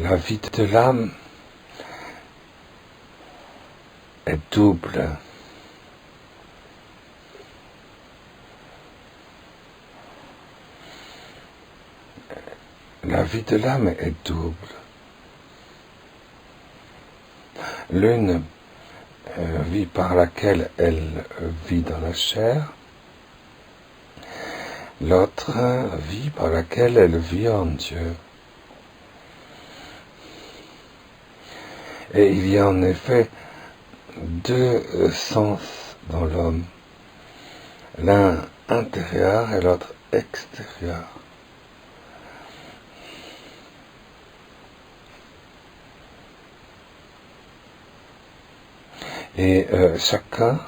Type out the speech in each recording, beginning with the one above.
La vie de l'âme est double. La vie de l'âme est double. L'une vie par laquelle elle vit dans la chair, l'autre vie par laquelle elle vit en Dieu. Et il y a en effet deux sens dans l'homme, l'un intérieur et l'autre extérieur. Et chacun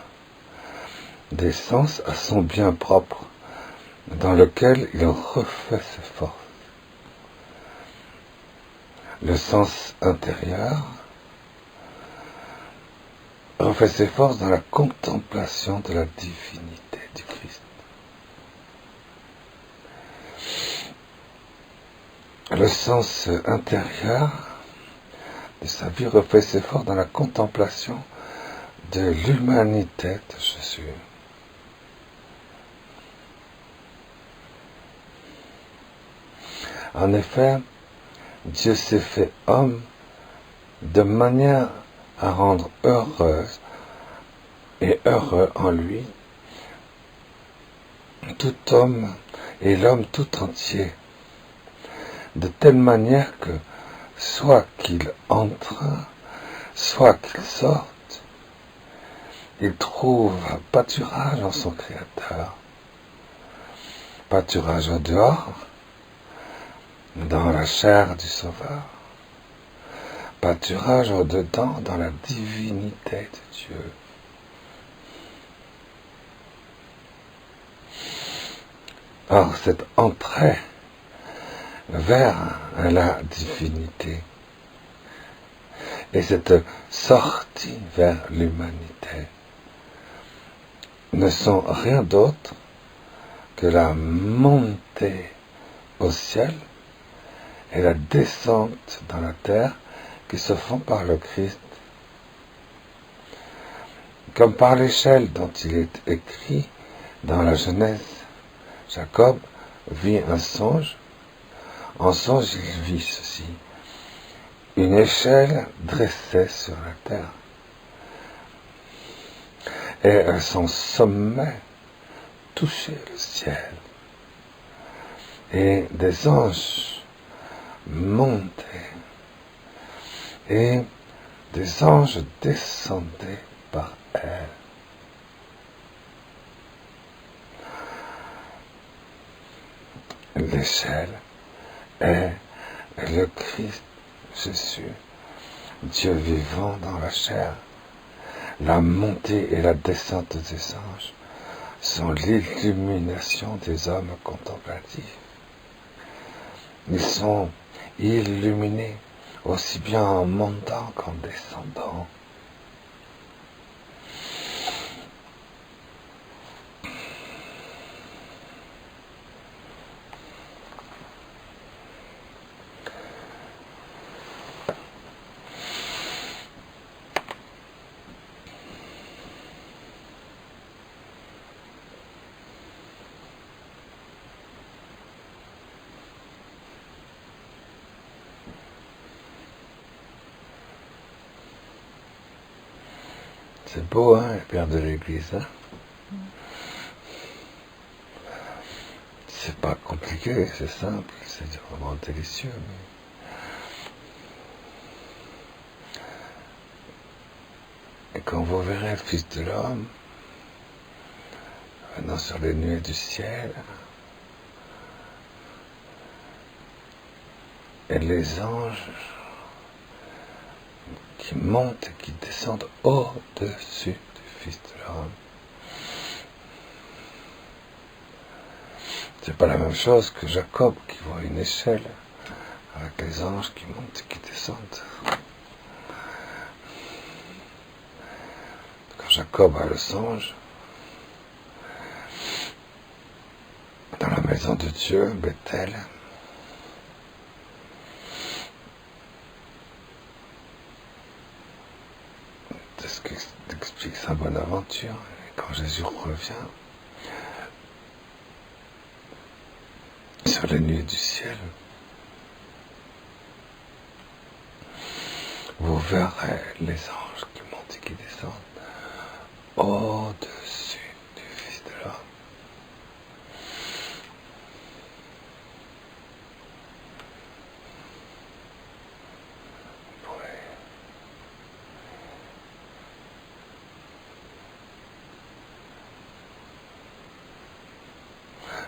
des sens a son bien propre dans lequel il refait ses forces. Le sens intérieur refait ses forces dans la contemplation de la divinité du Christ. Le sens intérieur de sa vie refait ses forces dans la contemplation de l'humanité de Jésus. En effet, Dieu s'est fait homme de manière à rendre heureuse et heureux en lui tout homme et l'homme tout entier, de telle manière que soit qu'il entre, soit qu'il sorte, il trouve pâturage en son Créateur. Pâturage au dehors, dans la chair du Sauveur. Pâturage au dedans, dans la divinité de Dieu. Or, cette entrée vers la divinité et cette sortie vers l'humanité ne sont rien d'autre que la montée au ciel et la descente dans la terre qui se font par le Christ. Comme par l'échelle dont il est écrit dans la Genèse, Jacob vit un songe. En songe, il vit ceci: une échelle dressée sur la terre, et son sommet touchait le ciel, et des anges montaient, et des anges descendaient par elle. L'échelle est le Christ Jésus, Dieu vivant dans la chair. La montée et la descente des anges sont l'illumination des hommes contemplatifs. Ils sont illuminés aussi bien en montant qu'en descendant. C'est beau, hein, les pères de l'Église, hein? C'est pas compliqué, c'est simple, c'est vraiment délicieux. Et quand vous verrez le Fils de l'homme venant sur les nuées du ciel, et les anges qui montent et qui descendent au-dessus du Fils de l'homme. C'est pas la même chose que Jacob qui voit une échelle avec les anges qui montent et qui descendent. Quand Jacob a le songe, dans la maison de Dieu, Bethel, ce qu'explique Saint Bonaventure. Et quand Jésus revient sur les nuées du ciel, vous verrez les anges qui montent et qui descendent au-dessus du Fils de l'homme.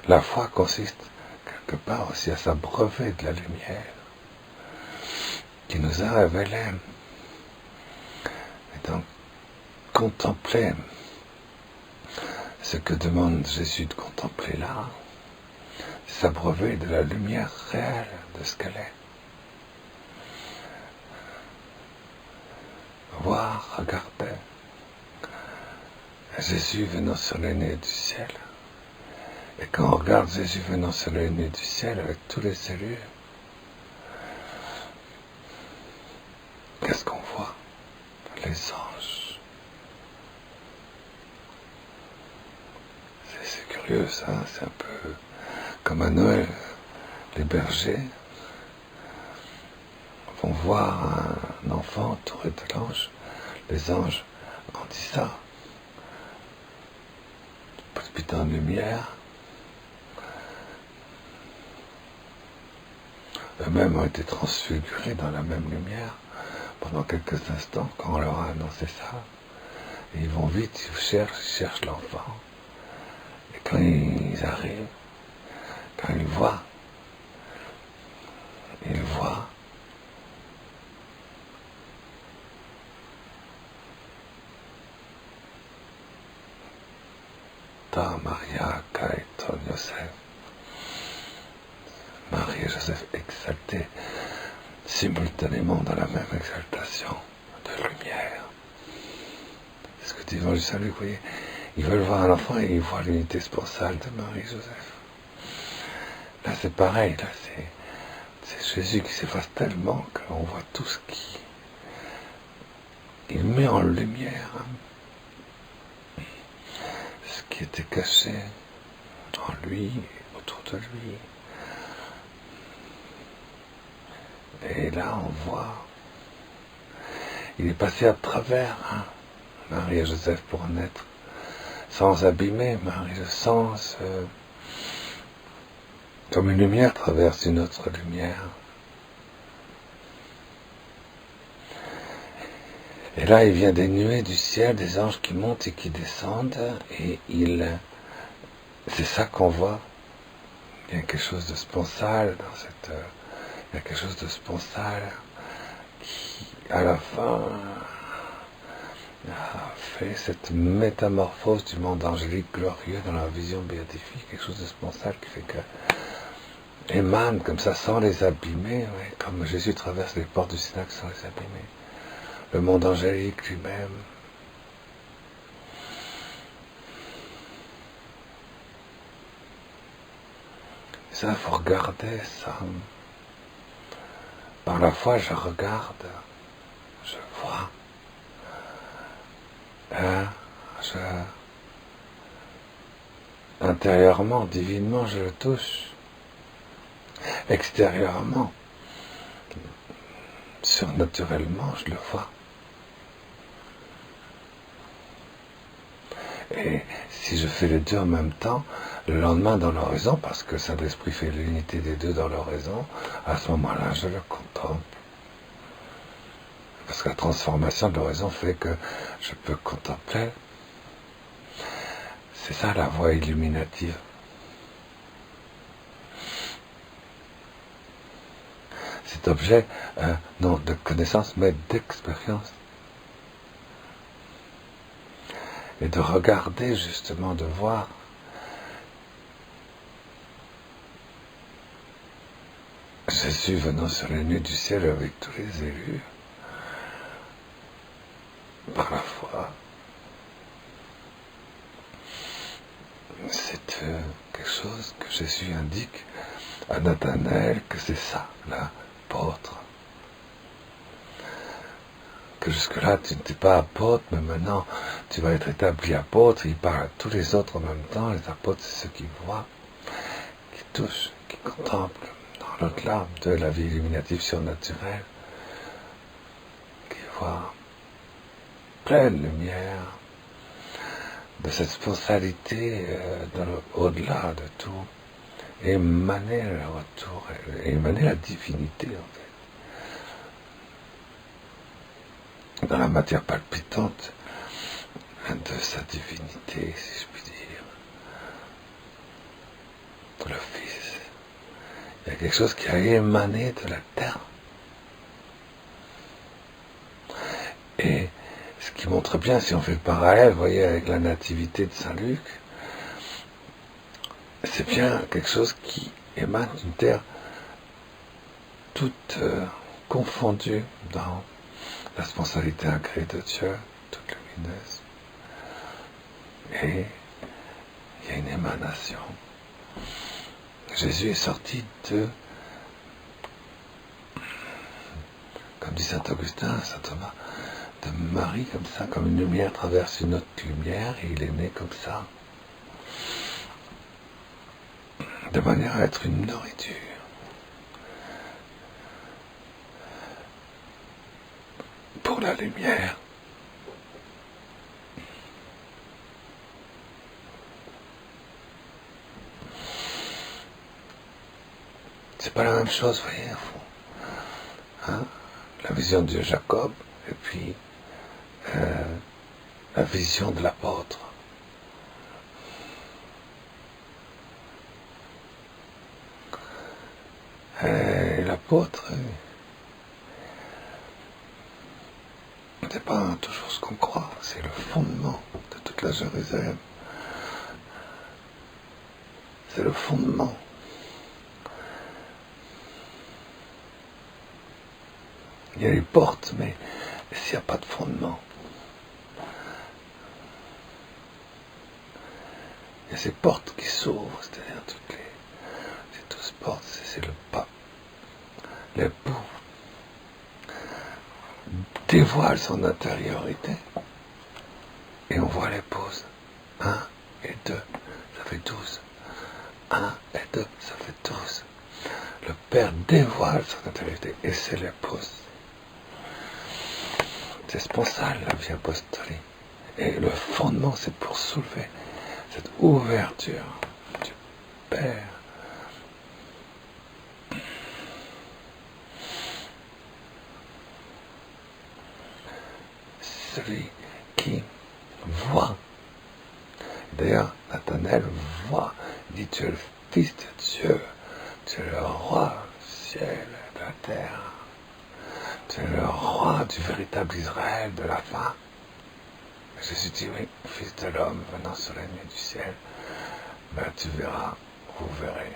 La foi consiste quelque part aussi à s'abreuver de la lumière qui nous a révélé. Et donc, contempler ce que demande Jésus de contempler là, s'abreuver de la lumière réelle de ce qu'elle est. Voir, regarder Jésus venant sur les nuées du ciel. Et quand on regarde Jésus venant sur les nuées du ciel avec tous les élus, qu'est-ce qu'on voit? Les anges. C'est curieux ça, c'est un peu comme à Noël. Les bergers vont voir un enfant entouré de l'ange. Les anges ont dit ça. Palpitant de lumière. Eux-mêmes ont été transfigurés dans la même lumière pendant quelques instants quand on leur a annoncé ça. Et ils vont vite, ils cherchent l'enfant. Et quand ils arrivent, quand ils voient Ta Maria Caeton Yosef, Marie et Joseph exaltés simultanément dans la même exaltation de lumière. C'est ce que dit Évangile Saint Luc, vous voyez. Ils veulent voir un enfant et ils voient l'unité sponsale de Marie et Joseph. Là c'est pareil, là c'est Jésus qui s'efface tellement qu'on voit tout ce qu'il met en lumière, ce qui était caché en lui, autour de lui. Et là, on voit, il est passé à travers Marie et Joseph pour naître, sans abîmer Marie, sans comme une lumière traverse une autre lumière. Et là, il vient des nuées du ciel, des anges qui montent et qui descendent, et c'est ça qu'on voit. Il y a quelque chose de sponsal dans cette... Il y a quelque chose de sponsal qui, à la fin, a fait cette métamorphose du monde angélique glorieux dans la vision béatifique, quelque chose de sponsal qui fait que émane comme ça sans les abîmer, ouais, comme Jésus traverse les portes du Cénacle sans les abîmer. Le monde angélique lui-même. Ça, il faut regarder ça. Par la foi, je regarde, je vois, intérieurement, divinement, je le touche. Extérieurement, surnaturellement, je le vois. Et si je fais les deux en même temps, le lendemain dans l'oraison, parce que Saint-Esprit fait l'unité des deux dans l'oraison, à ce moment-là, je le contemple. Parce que la transformation de l'oraison fait que je peux contempler. C'est ça la voie illuminative. Cet objet, non de connaissance, mais d'expérience. Et de regarder justement, de voir Jésus venant sur les nuées du ciel avec tous les élus, par la foi. C'est quelque chose que Jésus indique à Nathanaël, que c'est ça, l'apôtre. Que jusque-là, tu n'étais pas apôtre, mais maintenant, tu vas être établi apôtre. Il parle à tous les autres en même temps. Les apôtres, c'est ceux qui voient, qui touchent, qui contemplent dans l'au-delà de la vie illuminative surnaturelle, qui voient pleine lumière de cette spontanéité au-delà de tout, émaner le retour, émaner la divinité en fait, dans la matière palpitante de sa divinité, si je puis dire, le Fils. Il y a quelque chose qui a émané de la terre. Et ce qui montre bien, si on fait le parallèle, vous voyez, avec la nativité de Saint Luc, c'est bien quelque chose qui émane d'une terre toute confondue dans la spontanéité incréée de Dieu, toute lumineuse. Et il y a une émanation. Jésus est sorti comme dit saint Augustin, saint Thomas, de Marie comme ça, comme une lumière traverse une autre lumière, et il est né comme ça, de manière à être une nourriture. Pour la lumière. C'est pas la même chose, vous voyez, au fond. Hein? La vision de Jacob, et puis la vision de l'apôtre. Et l'apôtre, c'est pas toujours ce qu'on croit, c'est le fondement de toute la Jérusalem. C'est le fondement. Il y a les portes, mais s'il n'y a pas de fondement, il y a ces portes qui s'ouvrent, c'est-à-dire ces 12 portes, c'est le pas. L'époux dévoile son intériorité et on voit l'épouse. 1 et 2, ça fait 12. 1 et 2, ça fait 12. Le Père dévoile son intériorité et c'est l'épouse. C'est sponsal la vie apostolique. Et le fondement, c'est pour soulever cette ouverture du Père. Celui qui voit. D'ailleurs, Nathanaël voit, il dit, tu es le Fils de Dieu, tu es le roi du ciel et de la terre. Tu es le roi du véritable Israël de la fin. Jésus dit, oui, Fils de l'homme, venant sur la nuit du ciel, ben, tu verras, vous verrez,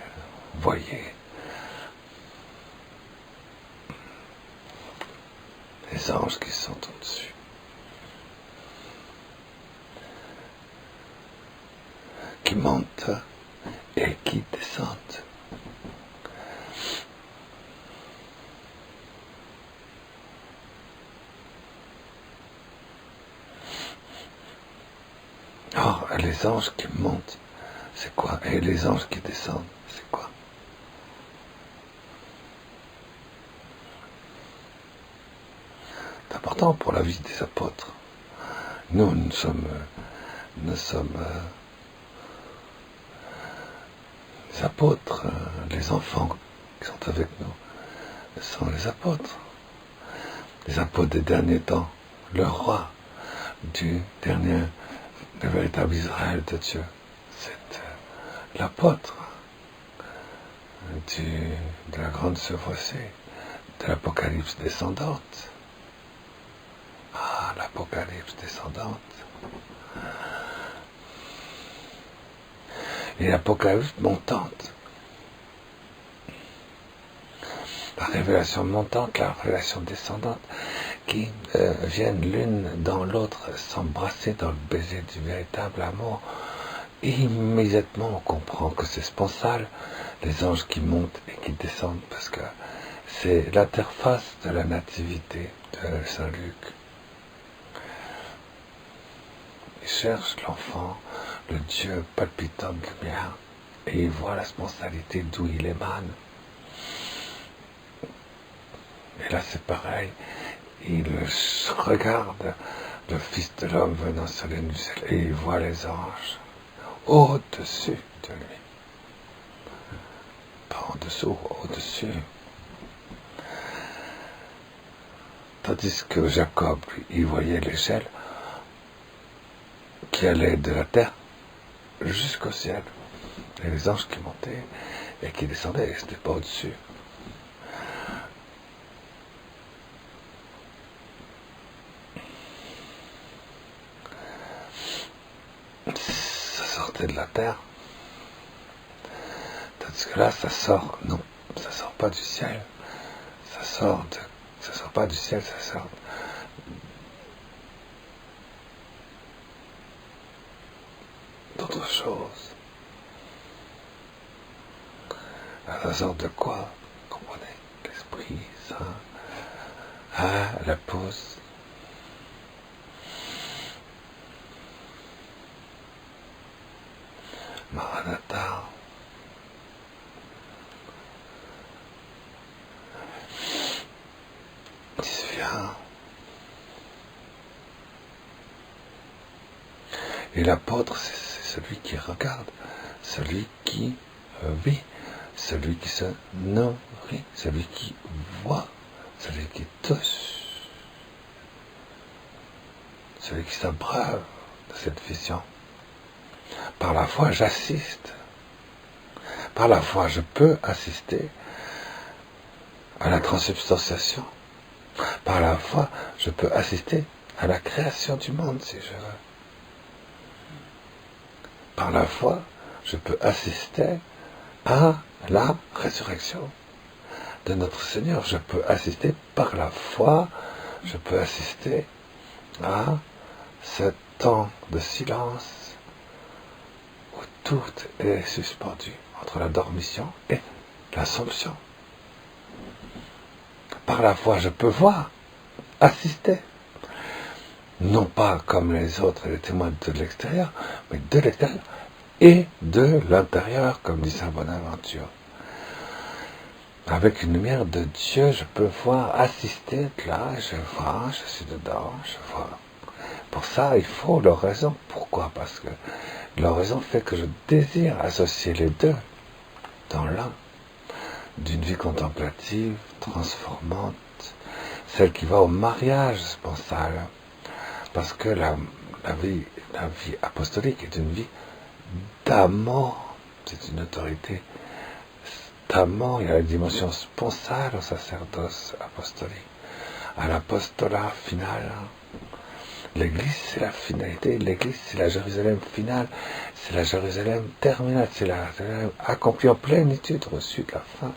voyez. Les anges qui sont au-dessus. Qui montent et qui descendent. Or, les anges qui montent, c'est quoi? Et les anges qui descendent, c'est quoi? C'est important pour la vie des apôtres. Nous sommes les apôtres, les enfants qui sont avec nous, ce sont les apôtres des derniers temps, le roi du véritable Israël de Dieu, c'est l'apôtre de la grande chevauchée, de l'Apocalypse descendante. Ah, l'Apocalypse descendante. Et l'Apocalypse montante. La révélation montante, la révélation descendante, qui viennent l'une dans l'autre s'embrasser dans le baiser du véritable amour. Immédiatement, on comprend que c'est sponsal, les anges qui montent et qui descendent, parce que c'est l'interface de la nativité de Saint Luc. il cherche l'enfant, le Dieu palpitant de lumière, et il voit la spontanéité d'où il émane. Et là c'est pareil, il regarde le Fils de l'homme venant sur les nuées du ciel, et il voit les anges au-dessus de lui. Pas en dessous, au-dessus. Tandis que Jacob, il voyait l'échelle qui allait de la terre jusqu'au ciel. Et les anges qui montaient et qui descendaient, et c'était pas au-dessus. Ça sortait de la terre. Tandis que là, ça sort, non, ça sort pas du ciel. Ça sort pas du ciel, ça sort d'autre chose. Ça sort de quoi? Vous comprenez? L'Esprit Saint. Ah, la pause. Maranatha. Viens. Et l'apôtre, c'est celui qui regarde, celui qui vit, celui qui se nourrit, celui qui voit, celui qui touche, celui qui s'abreuve de cette vision. Par la foi, j'assiste. Par la foi, je peux assister à la transubstantiation. Par la foi, je peux assister à la création du monde, si je veux. Par la foi, je peux assister à la résurrection de notre Seigneur. Je peux assister par la foi, je peux assister à ce temps de silence où tout est suspendu entre la dormition et l'Assomption. Par la foi, je peux voir, assister, non pas comme les autres, les témoins de l'extérieur, mais de l'extérieur et de l'intérieur, comme dit Saint Bonaventure. Avec une lumière de Dieu, je peux voir, assister, là, je vois, je suis dedans, je vois. Pour ça, il faut l'oraison. Pourquoi? Parce que l'oraison fait que je désire associer les deux dans l'un, d'une vie contemplative, transformante, celle qui va au mariage sponsal. Parce que la vie apostolique est une vie d'amour, c'est une autorité d'amour. Il y a la dimension sponsale au sacerdoce apostolique, à l'apostolat final. L'Église, c'est la finalité, l'Église, c'est la Jérusalem finale, c'est la Jérusalem terminale, c'est la Jérusalem accomplie en plénitude, reçue de la fin.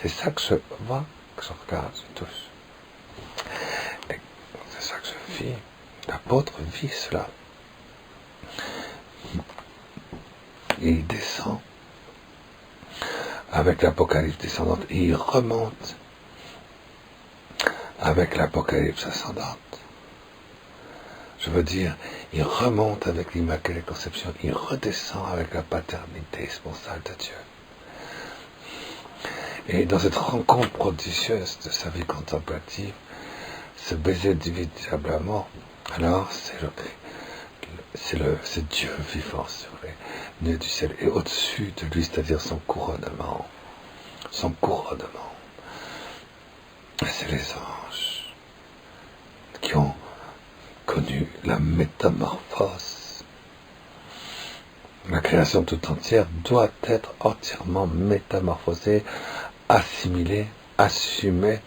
C'est ça que je vois, que je regarde, je touche. Et c'est ça que je vis. L'apôtre vit cela. Il descend avec l'Apocalypse descendante et il remonte avec l'Apocalypse ascendante. Je veux dire, il remonte avec l'Immaculée Conception, il redescend avec la paternité sponsale de Dieu. Et dans cette rencontre prodigieuse de sa vie contemplative, ce baiser d'inévitable amour, alors c'est Dieu vivant sur les nuées du ciel et au-dessus de lui, c'est-à-dire son couronnement. Son couronnement. Et c'est les anges qui ont connu la métamorphose. La création tout entière doit être entièrement métamorphosée, assimilée, assumée,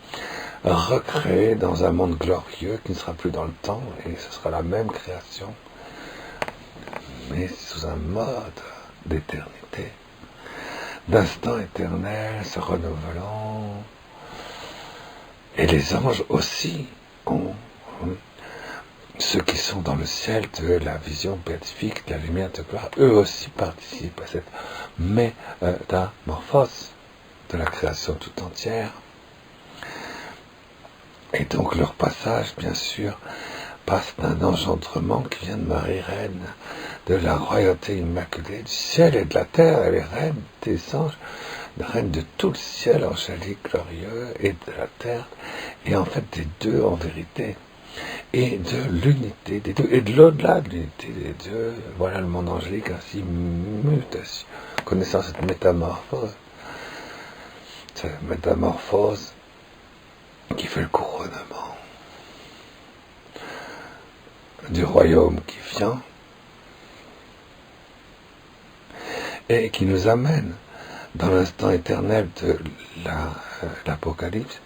recréée dans un monde glorieux qui ne sera plus dans le temps, et ce sera la même création, mais sous un mode d'éternité, d'instant éternel se renouvelant. Et les anges aussi ont ceux qui sont dans le ciel de la vision béatifique, de la lumière de gloire, eux aussi participent à cette métamorphose de la création tout entière. Et donc leur passage, bien sûr, passe d'un engendrement qui vient de Marie, reine de la royauté immaculée, du ciel et de la terre, elle est reine des anges, reine de tout le ciel angélique glorieux et de la terre, et en fait des deux en vérité, et de l'unité des deux, et de l'au-delà de l'unité des deux. Voilà le monde angélique ainsi mutation, connaissant cette métamorphose qui fait le couronnement du royaume qui vient et qui nous amène dans l'instant éternel de l'Apocalypse,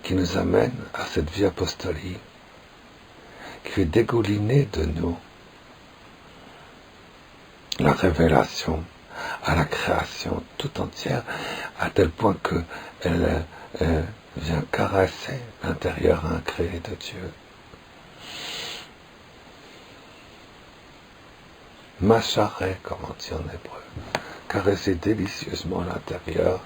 qui nous amène à cette vie apostolique, qui fait dégouliner de nous la révélation à la création tout entière, à tel point qu'elle vient caresser l'intérieur incréé de Dieu. Macharé, comme on dit en hébreu, caresser délicieusement l'intérieur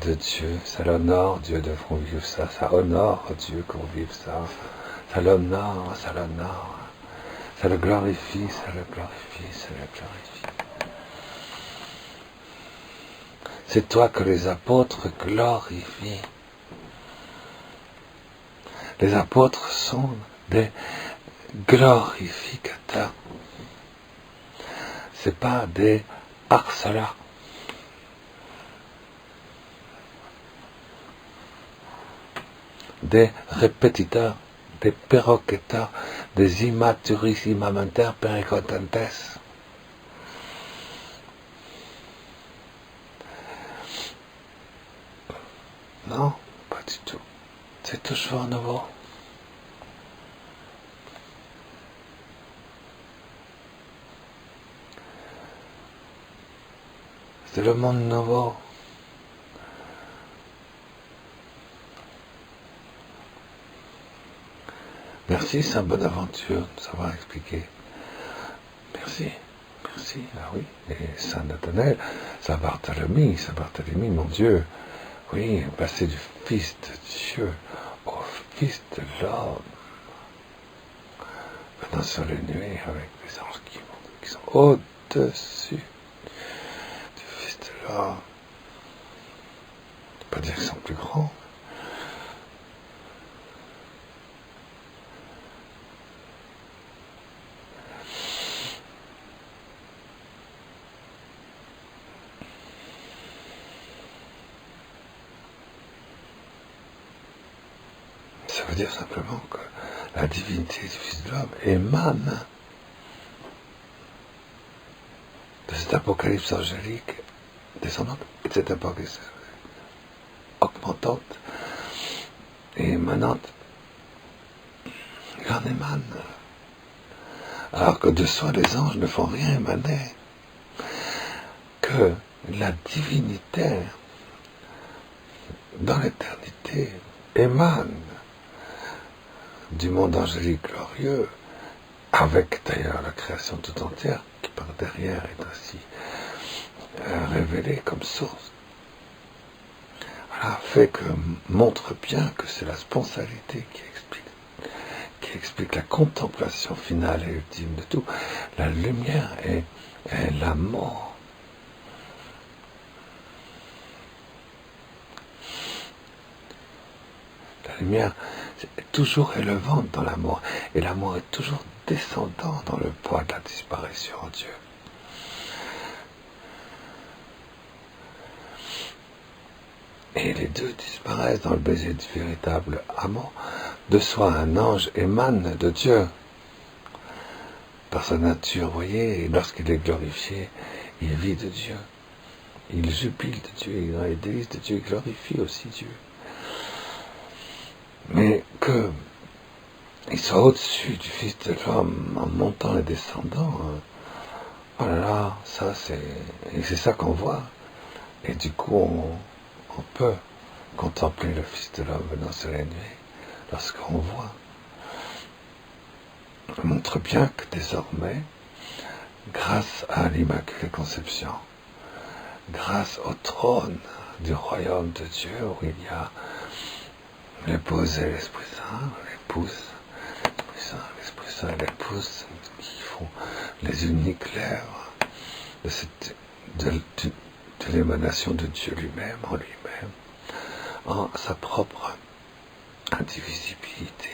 de Dieu. Ça l'honore Dieu de vivre ça, ça honore Dieu qu'on vive ça, ça l'honore, ça l'honore, ça le glorifie, ça le glorifie, ça le glorifie. C'est toi que les apôtres glorifient. Les apôtres sont des glorificateurs. C'est pas des harceleurs. Des répétiteurs, des perroqueteurs, des immaturissimamenter pericotantes. Non, pas du tout. C'est toujours nouveau. C'est le monde nouveau. Merci Saint Bonaventure de nous avoir expliqué. Merci, merci, ah oui. Et Saint Nathanaël, Saint Barthélemy, mon Dieu. Oui, passer du Fils de Dieu au Fils de l'homme. Maintenant sur les nuées avec les anges qui sont au-dessus du Fils de l'homme. Je ne peux pas dire qu'ils sont plus grands. Ça veut dire simplement que la divinité du Fils de l'homme émane de cet apocalypse angélique descendante et de cette apocalypse augmentante et émanante. Il en émane. Alors que de soi, les anges ne font rien émaner. Que la divinité dans l'éternité émane du monde angélique glorieux, avec d'ailleurs la création tout entière qui par derrière est ainsi révélée comme source. Voilà, fait que montre bien que c'est la spontanéité qui explique la contemplation finale et ultime de tout. La lumière est l'amour. La lumière est toujours élevante dans l'amour, et l'amour est toujours descendant dans le poids de la disparition en Dieu. Et les deux disparaissent dans le baiser du véritable amour. De soi, un ange émane de Dieu par sa nature, vous voyez, et lorsqu'il est glorifié, il vit de Dieu. Il jubile de Dieu, il est dans les délices de Dieu, il glorifie aussi Dieu. Mais qu'il soit au-dessus du Fils de l'homme en montant et descendant, oh là là, ça c'est ça qu'on voit. Et du coup, on peut contempler le Fils de l'homme venant sur les nuées lorsqu'on voit. On montre bien que désormais, grâce à l'Immaculée Conception, grâce au trône du royaume de Dieu où il y a l'épouse et l'Esprit Saint, l'épouse, l'Esprit Saint, et l'épouse qui font les uniques lèvres de l'émanation de Dieu lui-même, en sa propre indivisibilité.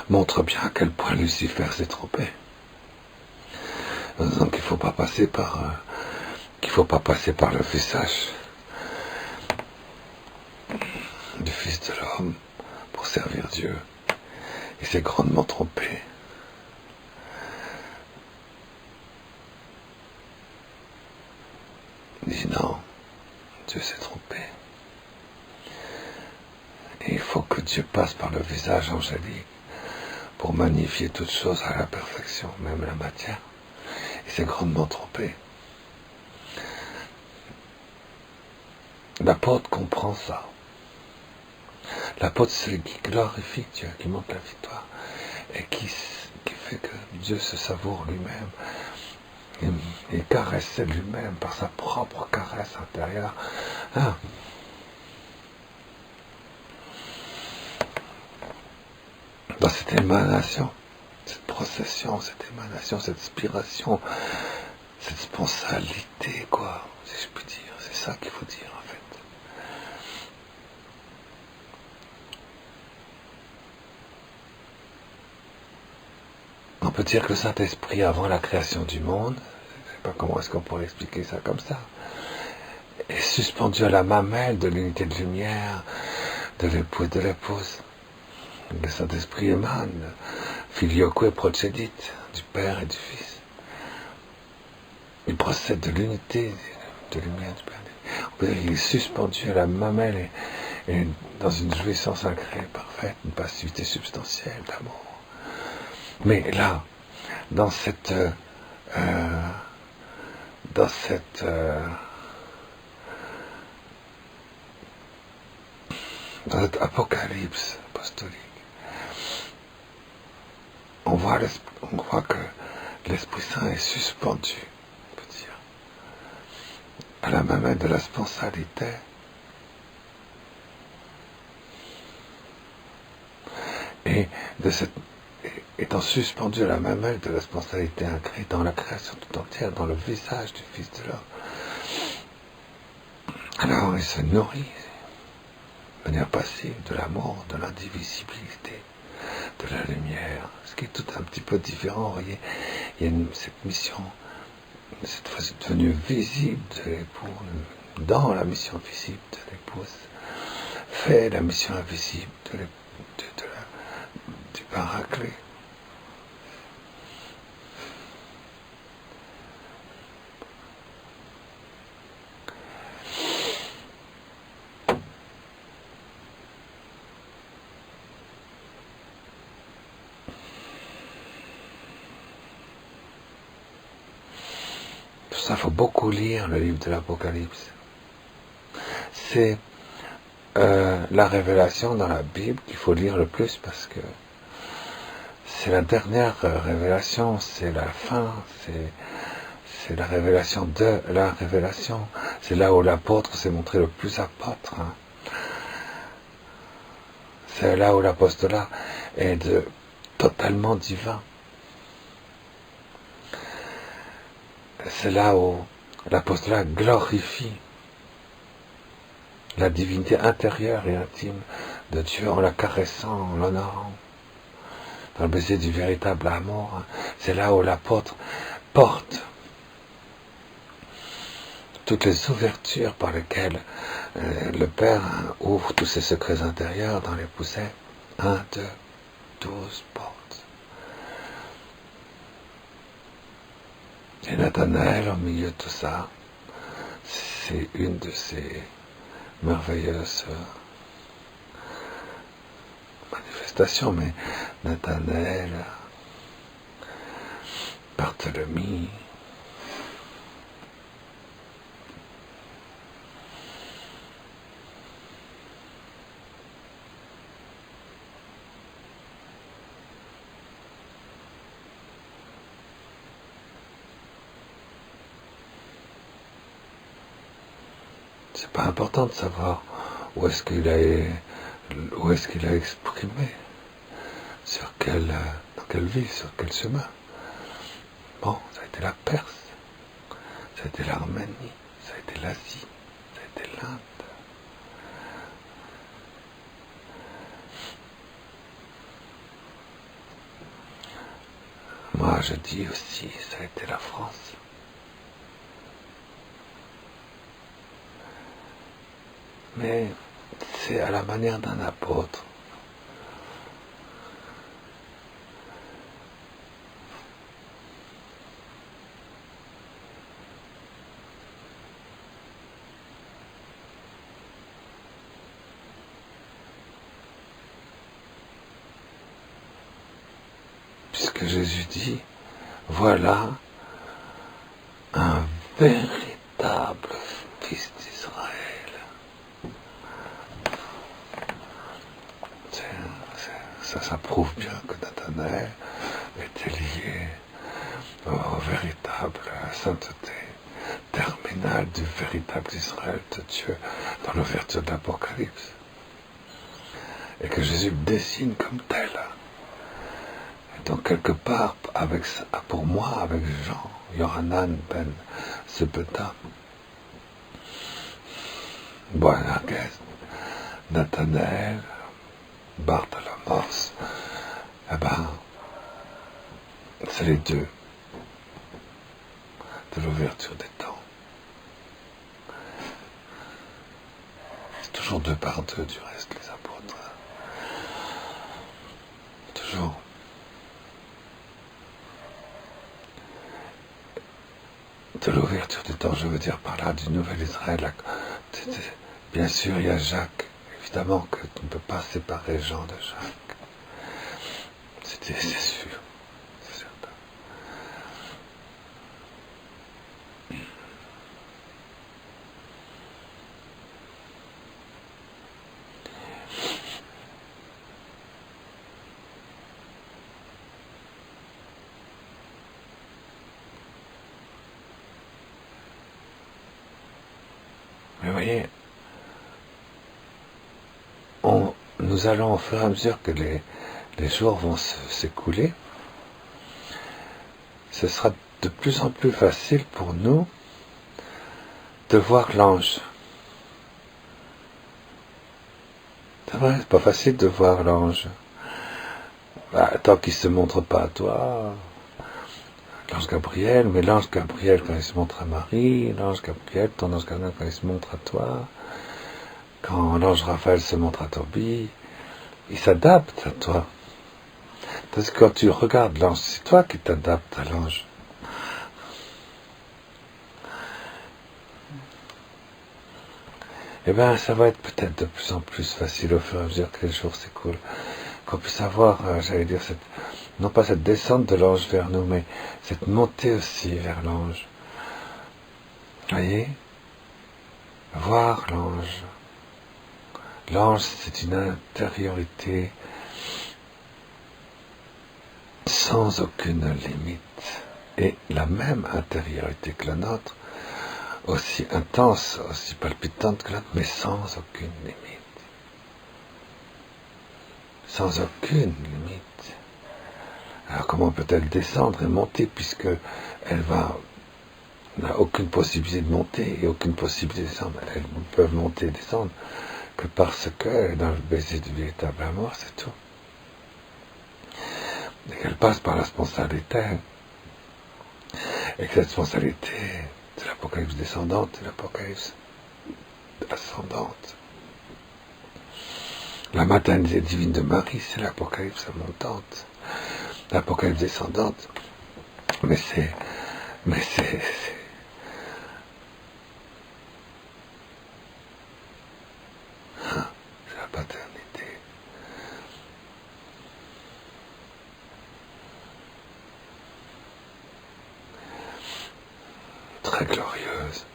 Montre bien à quel point Lucifer s'est trompé. En disant qu'il ne faut pas passer par le visage du Fils de l'homme pour servir Dieu. Il s'est grandement trompé. Il dit non, Dieu s'est trompé. Et il faut que Dieu passe par le visage angélique pour magnifier toutes choses à la perfection, même la matière. Il s'est grandement trompé. L'apôtre comprend ça. L'apôtre, c'est qui glorifie Dieu, qui montre la victoire, et qui fait que Dieu se savoure lui-même, et caresse lui-même par sa propre caresse intérieure. Ah. Dans cette émanation, cette procession, cette émanation, cette inspiration, cette spontanéité, quoi, si je puis dire, c'est ça qu'il faut dire en fait. On peut dire que le Saint-Esprit, avant la création du monde, je ne sais pas comment est-ce qu'on pourrait expliquer ça comme ça, est suspendu à la mamelle de l'unité de lumière de l'époux et de l'épouse. Le Saint-Esprit émane, filioque procédit, du Père et du Fils. Il procède de l'unité de lumière du Père. On peut dire qu'il est suspendu à la mamelle et dans une jouissance agréée, parfaite, une passivité substantielle d'amour. Mais là, dans cet apocalypse apostolique, on voit que l'Esprit Saint est suspendu, on peut dire, à la mamelle de la spontanéité. Et étant suspendu à la mamelle de la spontanéité incrée dans la création tout entière, dans le visage du Fils de l'homme. Alors il se nourrit de manière passive de l'amour, de l'indivisibilité, de la lumière, ce qui est tout un petit peu différent. Vous voyez, il y a cette mission, cette fois c'est devenu visible de l'époux, dans la mission visible de l'épouse, fait la mission invisible du Paraclet. Pour ça, il faut beaucoup lire le livre de l'Apocalypse. C'est la révélation dans la Bible qu'il faut lire le plus parce que c'est la dernière révélation, c'est la fin, c'est la révélation de la révélation. C'est là où l'apôtre s'est montré le plus apôtre. Hein. C'est là où l'apostolat est totalement divin. C'est là où l'apostolat glorifie la divinité intérieure et intime de Dieu en la caressant, en l'honorant, dans le baiser du véritable amour. C'est là où l'apôtre porte toutes les ouvertures par lesquelles le Père ouvre tous ses secrets intérieurs dans l'épousette. 1, 2, 12 portes. Et Nathanaël, au milieu de tout ça, c'est une de ces merveilleuses manifestations, mais Nathanaël, Barthélemy, C'est pas important de savoir où est-ce qu'il a exprimé, dans quelle ville, sur quel chemin. Bon, ça a été la Perse, ça a été l'Arménie, ça a été l'Asie, ça a été l'Inde. Moi, je dis aussi, ça a été la France. Mais c'est à la manière d'un apôtre. Puisque Jésus dit, voilà un véritable fils d'Israël. Ça prouve bien que Nathanaël était lié au véritable sainteté terminale du véritable Israël de Dieu dans l'ouverture de l'Apocalypse. Et que Jésus le dessine comme tel. Et donc quelque part, pour moi, avec Jean, Yohanan ben Zebeda, Boanerges, Nathanaël, Bartholomos, eh ben, c'est les deux de l'ouverture des temps. C'est toujours deux par deux, du reste, les apôtres. Toujours. De l'ouverture des temps, je veux dire par là, du nouvel Israël. Bien sûr, il y a Jacques. Évidemment que tu ne peux pas séparer Jean de Jacques. C'est sûr. C'est certain. Mais vous voyez, nous allons au fur et à mesure que les jours vont s'écouler, ce sera de plus en plus facile pour nous de voir l'ange. C'est vrai, c'est pas facile de voir l'ange. Tant qu'il ne se montre pas à toi, l'ange Gabriel, mais l'ange Gabriel quand il se montre à Marie, l'ange Gabriel, ton ange Gabriel quand il se montre à toi, quand l'ange Raphaël se montre à Tobie, il s'adapte à toi. Parce que quand tu regardes l'ange, c'est toi qui t'adaptes à l'ange. Eh bien, ça va être peut-être de plus en plus facile au fur et à mesure que les jours s'écoulent, qu'on puisse avoir, j'allais dire, non pas cette descente de l'ange vers nous, mais cette montée aussi vers l'ange. Voyez, voir l'ange. L'ange, c'est une intériorité sans aucune limite, et la même intériorité que la nôtre, aussi intense, aussi palpitante que la nôtre, mais sans aucune limite. Sans aucune limite. Alors comment peut-elle descendre et monter, puisque elle n'a aucune possibilité de monter et aucune possibilité de descendre. Elles ne peuvent monter et descendre que parce qu'elle est dans le baiser du véritable amour, c'est tout. Et qu'elle passe par la sponsalité, et que cette sponsalité, c'est l'apocalypse descendante et l'apocalypse ascendante. La maternité divine de Marie, c'est l'apocalypse montante, l'apocalypse descendante, mais c'est la paternité. Très glorieuse,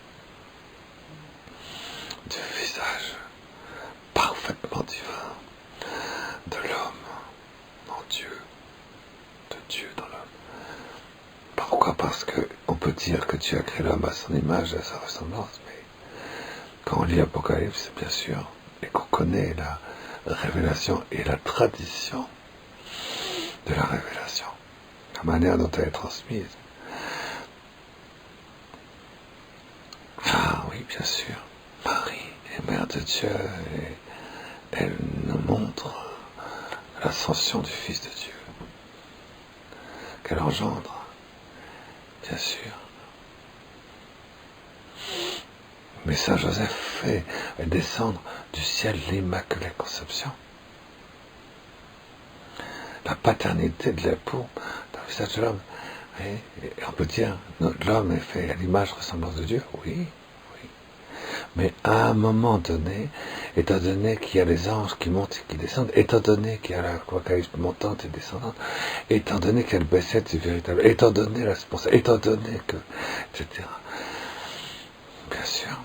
du visage parfaitement divin de l'homme en Dieu, de Dieu dans l'homme. Pourquoi? Parce que on peut dire que Dieu a créé l'homme à son image et à sa ressemblance, mais Quand on lit Apocalypse, bien sûr, et qu'on connaît la révélation et la tradition de la révélation, la manière dont elle est transmise. Ah oui, bien sûr, Marie est mère de Dieu et elle nous montre l'ascension du Fils de Dieu qu'elle engendre, bien sûr. Mais Saint Joseph fait descendre du ciel l'Immaculée Conception. La paternité de l'époux dans le visage de l'homme. Et on peut dire, l'homme est fait à l'image ressemblance de Dieu, oui. Mais à un moment donné, étant donné qu'il y a les anges qui montent et qui descendent, étant donné qu'il y a la Apocalypse montante et descendante, étant donné qu'il y a le Bessette du véritable, étant donné la responsabilité, étant donné que, etc. Bien sûr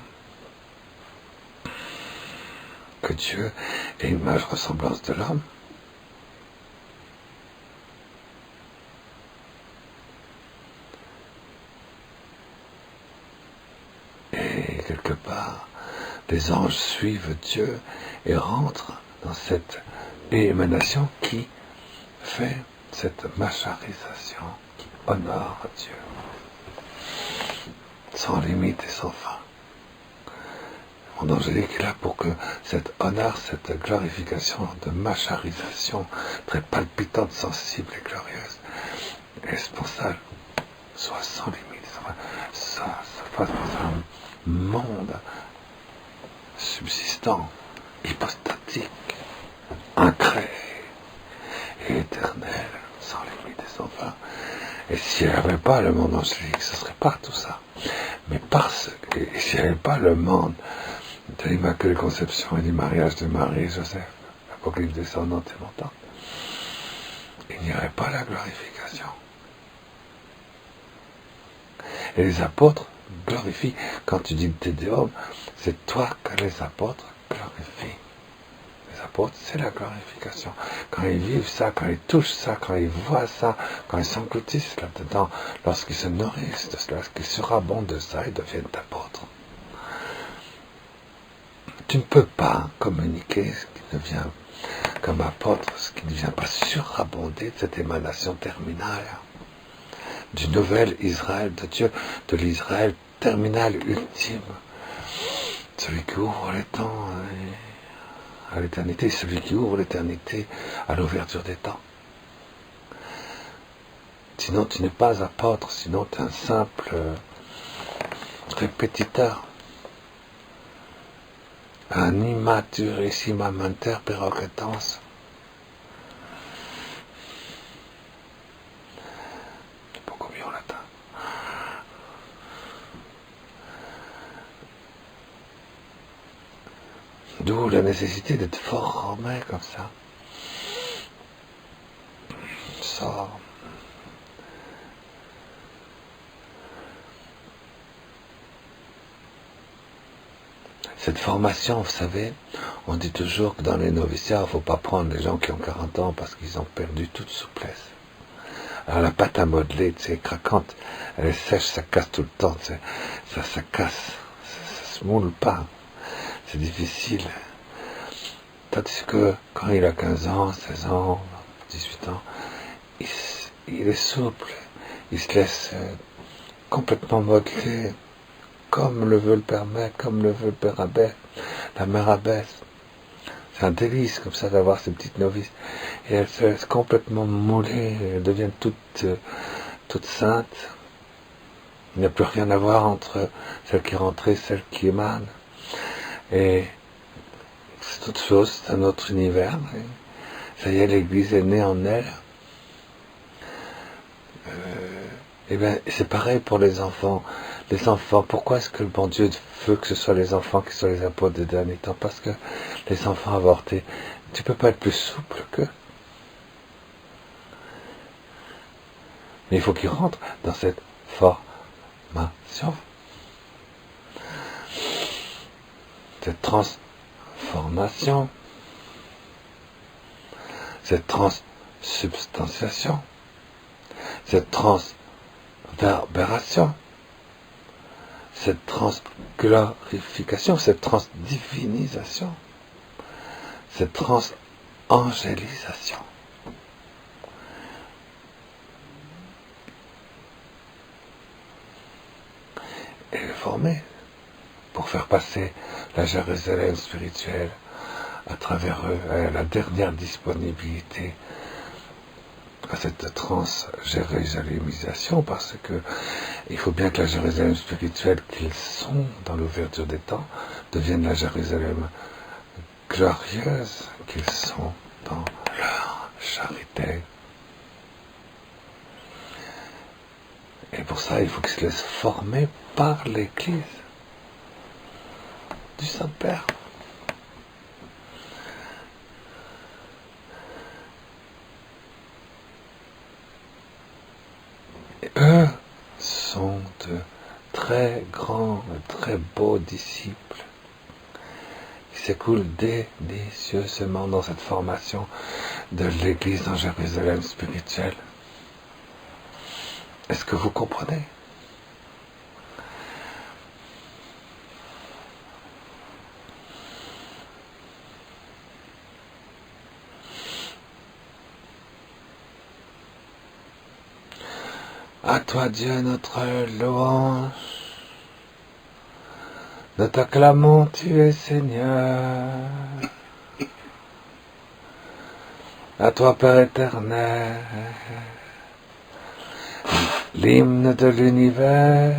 que Dieu est image ressemblance de l'homme. Et quelque part, les anges suivent Dieu et rentrent dans cette émanation qui fait cette macharisation qui honore Dieu, sans limite et sans fin. Mon angélique est là pour que cet honneur, cette glorification de macharisation très palpitante, sensible et glorieuse, et responsable, soit sans limite, ça fasse dans un monde subsistant, hypostatique, incréé et éternel, sans limite et sans fin. Et s'il n'y avait pas le monde angélique, ce ne serait pas tout ça. Mais et s'il n'y avait pas le monde de l'Immaculée Conception et du mariage de Marie et Joseph, l'Apocalypse descendante et montante, il n'y aurait pas la glorification. Et les apôtres glorifient. Quand tu dis Te Deum, c'est toi que les apôtres glorifient. Les apôtres, c'est la glorification. Quand ils vivent ça, quand ils touchent ça, quand ils voient ça, quand ils s'engloutissent là-dedans, lorsqu'ils se nourrissent de cela, lorsqu'ils surabondent de ça, ils deviennent apôtres. Tu ne peux pas communiquer ce qui devient comme apôtre, ce qui ne vient pas surabonder de cette émanation terminale du nouvel Israël de Dieu, de l'Israël terminal ultime, celui qui ouvre les temps à l'éternité, celui qui ouvre l'éternité à l'ouverture des temps. Sinon tu n'es pas apôtre, sinon tu es un simple répétiteur, un immaturissima mater perocretans. C'est beaucoup mieux en latin. D'où la nécessité d'être formé comme ça. Sort. Cette formation, vous savez, on dit toujours que dans les noviciats, il ne faut pas prendre les gens qui ont 40 ans parce qu'ils ont perdu toute souplesse. Alors la pâte à modeler, tu sais, craquante, elle est sèche, ça casse tout le temps, tu sais, ça casse, ça se moule pas, c'est difficile. Tandis que quand il a 15 ans, 16 ans, 18 ans, il est souple, il se laisse complètement modeler, comme le veut le Père Mec, comme le veut le Père Abbesse, la Mère Abbesse. C'est un délice comme ça d'avoir ces petites novices. Et elles se laissent complètement mouler, elles deviennent toutes saintes. Il n'y a plus rien à voir entre celle qui est rentrée et celle qui émane. Et c'est autre chose, c'est un autre univers. Et ça y est, l'Église est née en elle. Et bien, c'est pareil pour les enfants. Les enfants, pourquoi est-ce que le bon Dieu veut que ce soit les enfants qui soient les apôtres des derniers temps? Parce que les enfants avortés, tu peux pas être plus souple qu'eux. Mais il faut qu'ils rentrent dans cette formation, cette transformation, cette transsubstantiation, cette transverbération, cette transglorification, cette transdivinisation, cette transangélisation. Et former pour faire passer la Jérusalem spirituelle à travers eux, à la dernière disponibilité à cette trans-jérusalémisation, parce que il faut bien que la Jérusalem spirituelle qu'ils sont dans l'ouverture des temps devienne la Jérusalem glorieuse qu'ils sont dans leur charité. Et pour ça, il faut qu'ils se laissent former par l'Église du Saint-Père. Et eux sont de très grands, très beaux disciples qui s'écoulent délicieusement dans cette formation de l'Église en Jérusalem spirituelle. Est-ce que vous comprenez? À toi, Dieu, notre louange. Nous t'acclamons, tu es Seigneur. À toi, Père éternel, l'hymne de l'univers.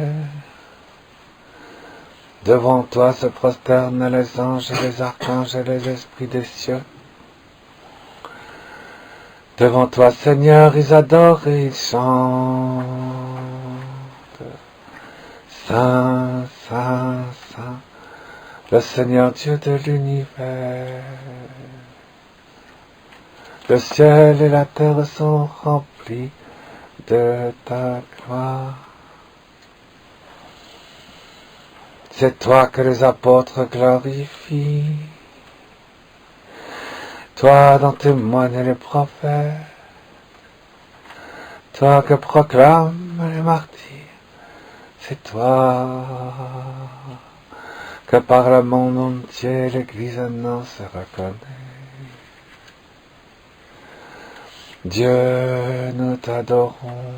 Devant toi se prosternent les anges et les archanges et les esprits des cieux. Devant toi, Seigneur, ils adorent et ils chantent. Saint, Saint, Saint, le Seigneur Dieu de l'univers. Le ciel et la terre sont remplis de ta gloire. C'est toi que les apôtres glorifient. Toi dont témoignent les prophètes. Toi que proclament les martyrs. C'est toi que par le monde entier l'Église annonce et reconnaît. Dieu, nous t'adorons.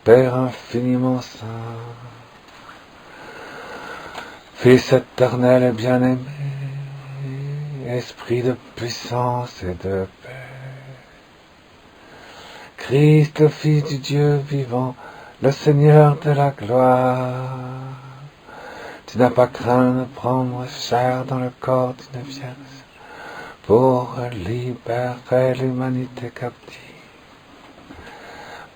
Père infiniment saint, Fils éternel et bien-aimé, Esprit de puissance et de paix, Christ, le Fils du Dieu vivant, le Seigneur de la gloire, tu n'as pas craint de prendre chair dans le corps d'une vierge pour libérer l'humanité captive.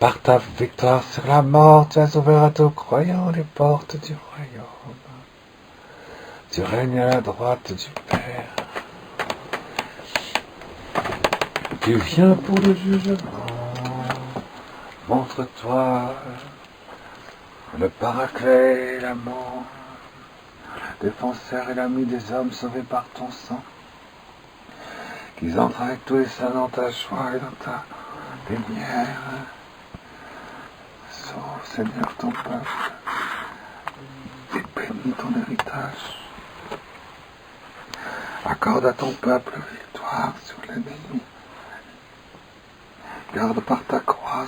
Par ta victoire sur la mort, tu as ouvert à tous croyants les portes du royaume. Tu règnes à la droite du Père. Tu viens pour le jugement. Montre-toi le paraclet et l'amour, le défenseur et l'ami des hommes sauvés par ton sang. Qu'ils entrent avec tous les saints dans ta joie et dans ta lumière. Sauve, Seigneur, ton peuple, et bénis ton héritage. Accorde à ton peuple victoire sur l'ennemi. Garde par ta croix,